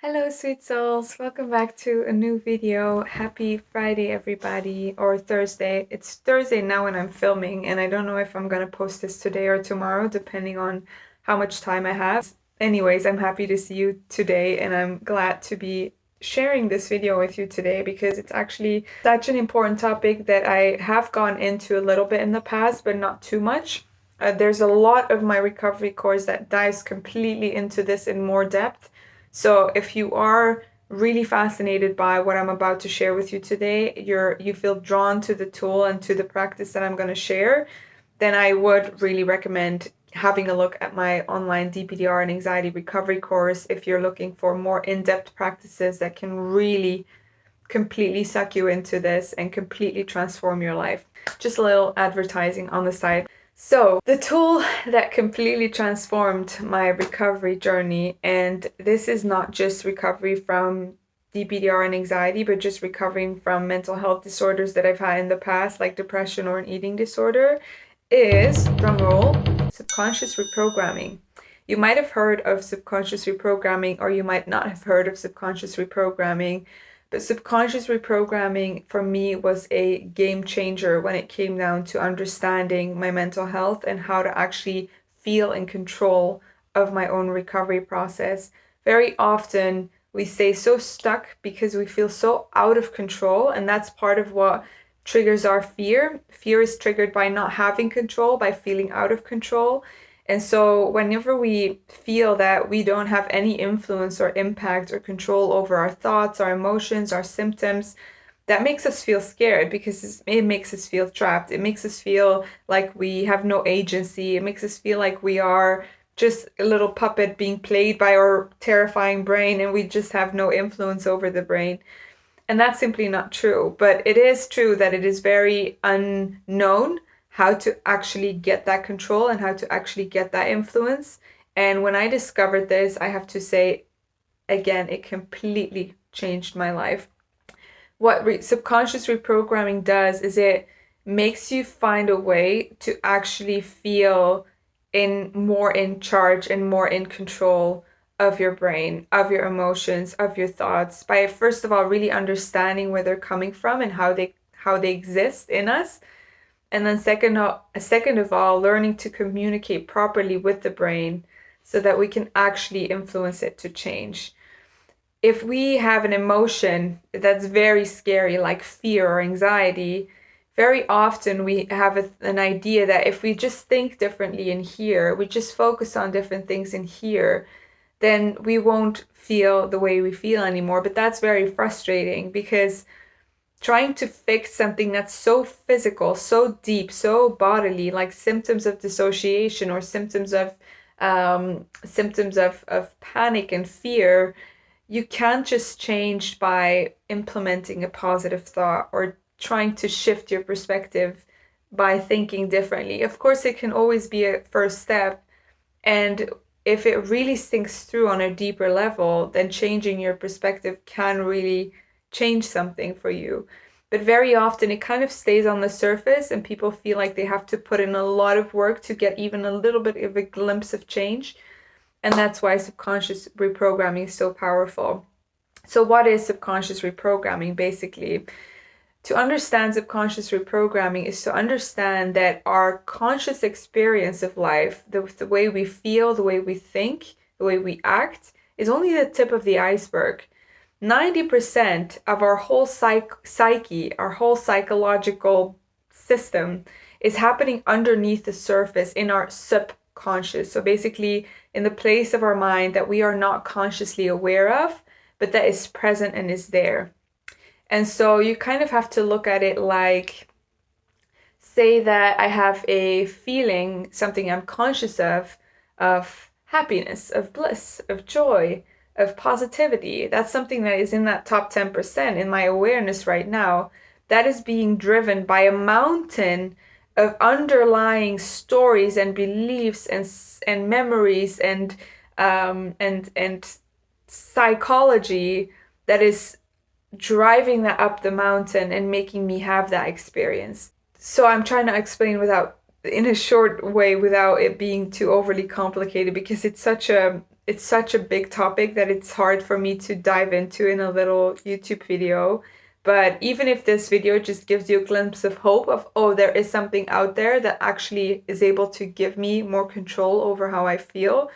Hello, sweet souls. Welcome back to a new video. Happy Friday, everybody, or Thursday. It's Thursday now when I'm filming, and I don't know if I'm gonna post this today or tomorrow, depending on how much time I have. Anyways, I'm happy to see you today, and I'm glad to be sharing this video with you today because it's actually such an important topic that I have gone into a little bit in the past, but not too much. There's a lot of my recovery course that dives completely into this in more depth. So if you are really fascinated by what I'm about to share with you today, you feel drawn to the tool and to the practice that I'm going to share, then I would really recommend having a look at my online DPDR and anxiety recovery course if you're looking for more in-depth practices that can really completely suck you into this and completely transform your life. Just a little advertising on the side. So, the tool that completely transformed my recovery journey, and this is not just recovery from DPDR and anxiety, but just recovering from mental health disorders that I've had in the past, like depression or an eating disorder, is, drumroll, subconscious reprogramming. You might have heard of subconscious reprogramming, or you might not have heard of subconscious reprogramming. But subconscious reprogramming for me was a game changer when it came down to understanding my mental health and how to actually feel in control of my own recovery process. Very often we stay so stuck because we feel so out of control, and that's part of what triggers our fear. Fear is triggered by not having control, by feeling out of control. And so whenever we feel that we don't have any influence or impact or control over our thoughts, our emotions, our symptoms, that makes us feel scared because it makes us feel trapped. It makes us feel like we have no agency. It makes us feel like we are just a little puppet being played by our terrifying brain and we just have no influence over the brain. And that's simply not true. But it is true that it is very unknown how to actually get that control and how to actually get that influence. And when I discovered this, I have to say, again, it completely changed my life. What subconscious reprogramming does is it makes you find a way to actually feel more in charge and more in control of your brain, of your emotions, of your thoughts, by first of all really understanding where they're coming from and how they exist in us. And then second of all, learning to communicate properly with the brain so that we can actually influence it to change. If we have an emotion that's very scary, like fear or anxiety, very often we have an idea that if we just think differently in here, we just focus on different things in here, then we won't feel the way we feel anymore. But that's very frustrating because trying to fix something that's so physical, so deep, so bodily, like symptoms of dissociation or symptoms of panic and fear, you can't just change by implementing a positive thought or trying to shift your perspective by thinking differently. Of course, it can always be a first step, and if it really sinks through on a deeper level, then changing your perspective can really change something for you. But very often it kind of stays on the surface and people feel like they have to put in a lot of work to get even a little bit of a glimpse of change. And that's why subconscious reprogramming is so powerful. So what is subconscious reprogramming? Basically, to understand subconscious reprogramming is to understand that our conscious experience of life, the way we feel, the way we think, the way we act, is only the tip of the iceberg. 90% of our whole psyche, our whole psychological system is happening underneath the surface in our subconscious. So basically in the place of our mind that we are not consciously aware of, but that is present and is there. And so you kind of have to look at it like, say that I have a feeling, something I'm conscious of happiness, of bliss, of joy, of positivity. That's something that is in that top 10% in my awareness right now. That is being driven by a mountain of underlying stories and beliefs and memories and psychology that is driving that up the mountain and making me have that experience. So I'm trying to explain in a short way without it being too overly complicated because it's such a it's such a big topic that it's hard for me to dive into in a little YouTube video. But even if this video just gives you a glimpse of hope of, oh, there is something out there that actually is able to give me more control over how I feel,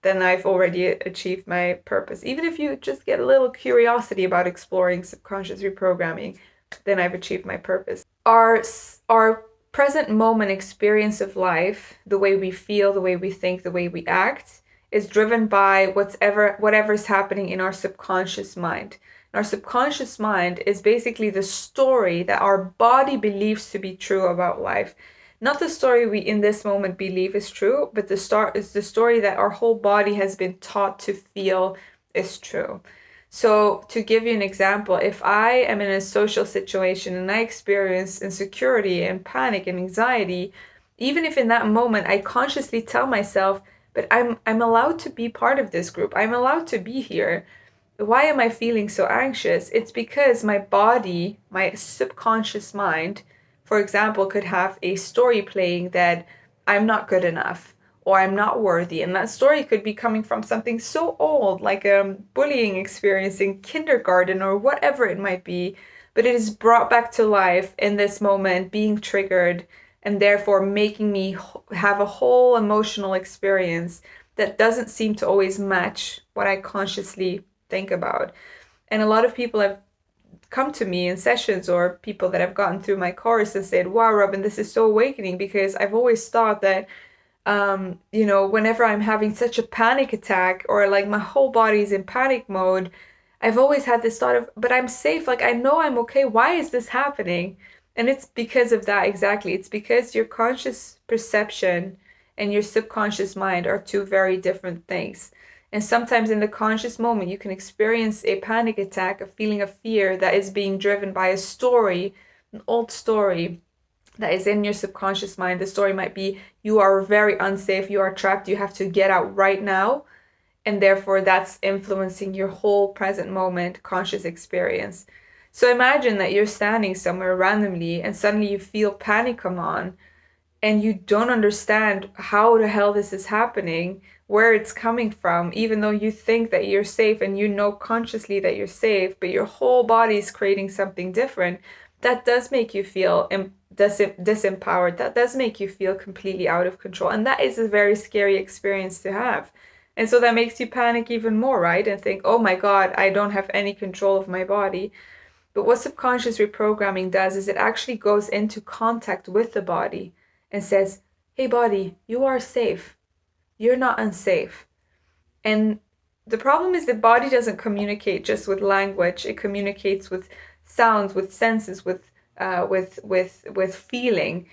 then I've already achieved my purpose. Even if you just get a little curiosity about exploring subconscious reprogramming, then I've achieved my purpose. Our present moment experience of life, the way we feel, the way we think, the way we act, is driven by whatever's happening in our subconscious mind. And our subconscious mind is basically the story that our body believes to be true about life. Not the story we in this moment believe is true, but the story that our whole body has been taught to feel is true. So to give you an example, if I am in a social situation and I experience insecurity and panic and anxiety, even if in that moment I consciously tell myself, but I'm allowed to be part of this group. I'm allowed to be here. Why am I feeling so anxious? It's because my body, my subconscious mind, for example, could have a story playing that I'm not good enough or I'm not worthy. And that story could be coming from something so old, like a bullying experience in kindergarten or whatever it might be. But it is brought back to life in this moment, being triggered, and therefore making me have a whole emotional experience that doesn't seem to always match what I consciously think about. And a lot of people have come to me in sessions, or people that have gotten through my course and said, wow, Robin, this is so awakening, because I've always thought that whenever I'm having such a panic attack or like my whole body's in panic mode, I've always had this thought of, but I'm safe, like I know I'm okay, why is this happening? And it's because of that, exactly. It's because your conscious perception and your subconscious mind are two very different things. And sometimes in the conscious moment, you can experience a panic attack, a feeling of fear that is being driven by a story, an old story that is in your subconscious mind. The story might be, you are very unsafe, you are trapped, you have to get out right now. And therefore, that's influencing your whole present moment conscious experience. So imagine that you're standing somewhere randomly and suddenly you feel panic come on, and you don't understand how the hell this is happening, where it's coming from, even though you think that you're safe and you know consciously that you're safe, but your whole body is creating something different. That does make you feel disempowered. That does make you feel completely out of control. And that is a very scary experience to have. And so that makes you panic even more, right? And think, oh my God, I don't have any control of my body. But what subconscious reprogramming does is it actually goes into contact with the body and says, hey, body, you are safe. You're not unsafe. And the problem is the body doesn't communicate just with language. It communicates with sounds, with senses, with feeling.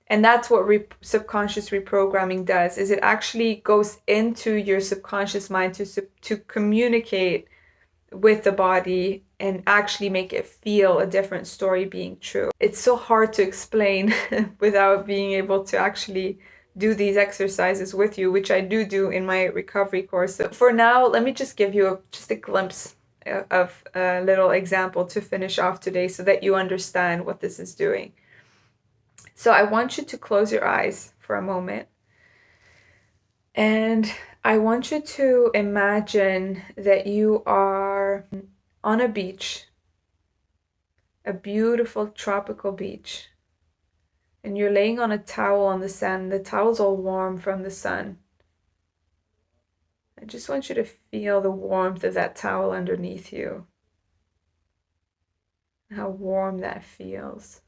And that's what subconscious reprogramming does, is it actually goes into your subconscious mind to communicate with the body and actually make it feel a different story being true. It's so hard to explain without being able to actually do these exercises with you, which I do in my recovery course. So for now, let me just give you just a glimpse of a little example to finish off today so that you understand what this is doing. So I want you to close your eyes for a moment. And I want you to imagine that you are on a beach, a beautiful tropical beach, and you're laying on a towel on the sand. The towel's all warm from the sun. I just want you to feel the warmth of that towel underneath you, how warm that feels.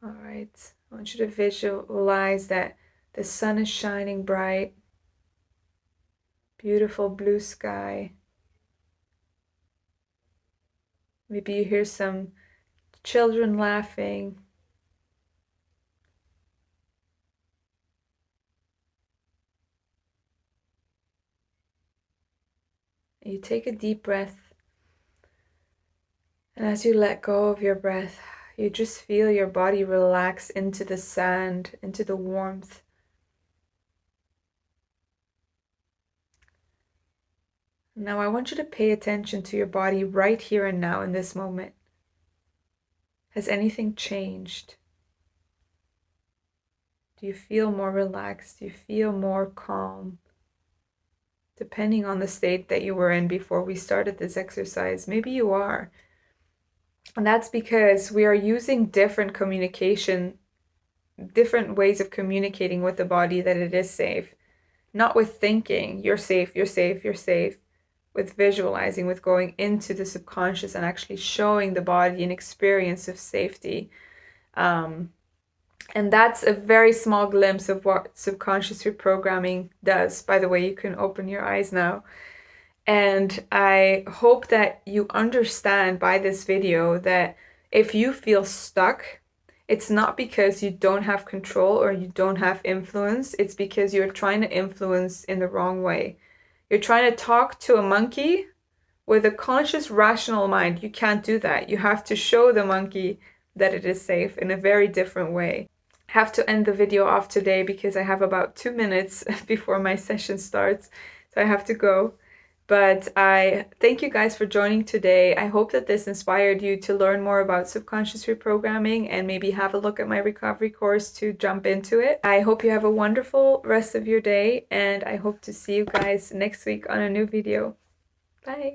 All right, I want you to visualize that the sun is shining bright, beautiful blue sky. Maybe you hear some children laughing. You take a deep breath, and as you let go of your breath, you just feel your body relax into the sand, into the warmth. Now I want you to pay attention to your body right here and now in this moment. Has anything changed? Do you feel more relaxed? Do you feel more calm? Depending on the state that you were in before we started this exercise, maybe you are. And that's because we are using different ways of communicating with the body that it is safe. Not with thinking, you're safe, you're safe, you're safe. With visualizing, with going into the subconscious and actually showing the body an experience of safety. And that's a very small glimpse of what subconscious reprogramming does. By the way, you can open your eyes now. And I hope that you understand by this video that if you feel stuck, it's not because you don't have control or you don't have influence. It's because you're trying to influence in the wrong way. You're trying to talk to a monkey with a conscious, rational mind. You can't do that. You have to show the monkey that it is safe in a very different way. I have to end the video off today because I have about 2 minutes before my session starts, so I have to go. But I thank you guys for joining today. I hope that this inspired you to learn more about subconscious reprogramming and maybe have a look at my recovery course to jump into it. I hope you have a wonderful rest of your day, and I hope to see you guys next week on a new video. Bye.